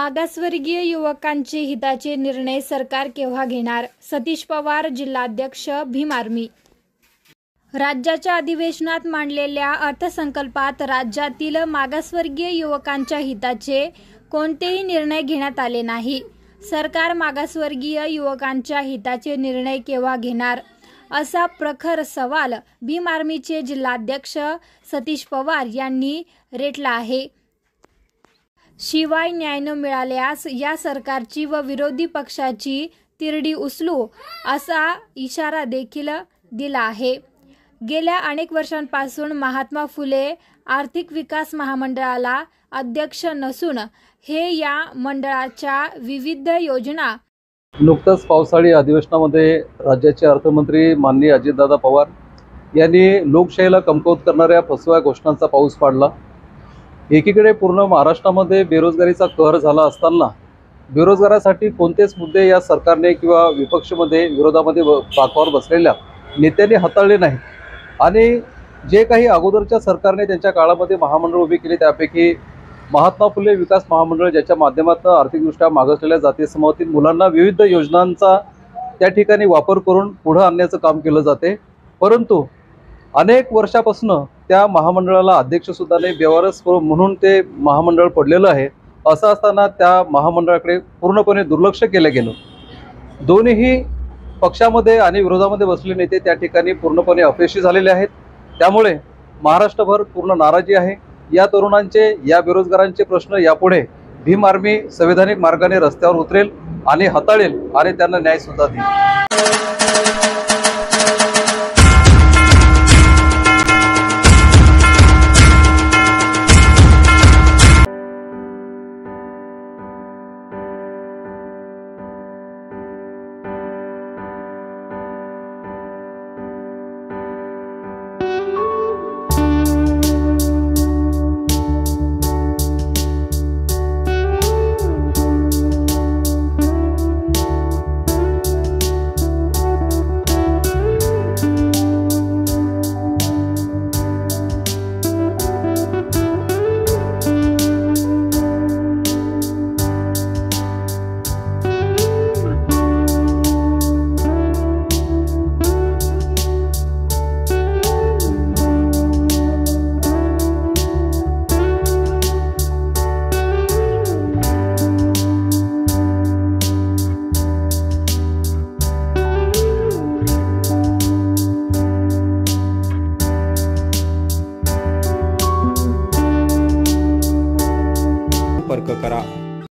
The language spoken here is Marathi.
मागासवर्गीय युवकांचे हिताचे निर्णय सरकार केव्हा घेणार? सतीश पवार, जिल्हाध्यक्ष, भीम आर्मी. राज्याच्या अधिवेशनात मांडलेल्या अर्थसंकल्पात राज्यातील मागासवर्गीय युवकांच्या हिताचे कोणतेही निर्णय घेण्यात आले नाही. सरकार मागासवर्गीय युवकांच्या हिताचे निर्णय केव्हा घेणार, असा प्रखर सवाल भीम आर्मीचे जिल्हाध्यक्ष सतीश पवार यांनी रेटला आहे. शिवाय न्याय न मिळाल्यास या सरकारची व विरोधी पक्षाची तिरडी उचलू, असा इशारा देखील दिला आहे. गेल्या अनेक वर्षांपासून महात्मा फुले आर्थिक विकास महामंडळाला अध्यक्ष नसून हे या मंडळाच्या विविध योजना. नुकतंच पावसाळी अधिवेशनामध्ये राज्याचे अर्थमंत्री माननीय अजितदादा पवार यांनी लोकशाहीला कमकुवत करणाऱ्या फसव्या घोषणांचा पाऊस पाडला. एकीकडे पूर्ण महाराष्ट्रामध्ये बेरोजगारीचा कहर झाला असताना बेरोजगारासाठी कोणतेच मुद्दे या सरकारने किंवा विपक्षामध्ये विरोधामध्ये बाकावर बसलेल्या नेत्यांनी हाताळले नाहीत. आणि जे काही अगोदरच्या सरकारने त्यांच्या काळामध्ये महामंडळ उभी केली, त्यापैकी महात्मा फुले विकास महामंडळ, ज्याच्या माध्यमातून आर्थिकदृष्ट्या मागासलेल्या जाती समूहातील मुलांना विविध योजनांचा त्या ठिकाणी वापर करून पुढे आणण्याचं काम केलं जाते. परंतु अनेक वर्षापासून त्या महामंडळाला अध्यक्षसुद्धा नाही, बेवारस म्हणून ते महामंडळ पडलेलं आहे. असं असताना त्या महामंडळाकडे पूर्णपणे दुर्लक्ष केलं गेलं. दोन्हीही पक्षामध्ये आणि विरोधामध्ये बसलेले नेते त्या ठिकाणी पूर्णपणे अपयशी झालेले आहेत. त्यामुळे महाराष्ट्रभर पूर्ण नाराजी आहे. या तरुणांचे, या बेरोजगारांचे प्रश्न यापुढे भीम आर्मी संवैधानिक मार्गाने रस्त्यावर उतरेल आणि हाताळेल आणि त्यांना न्याय सुद्धा देईल. संपर्क करा.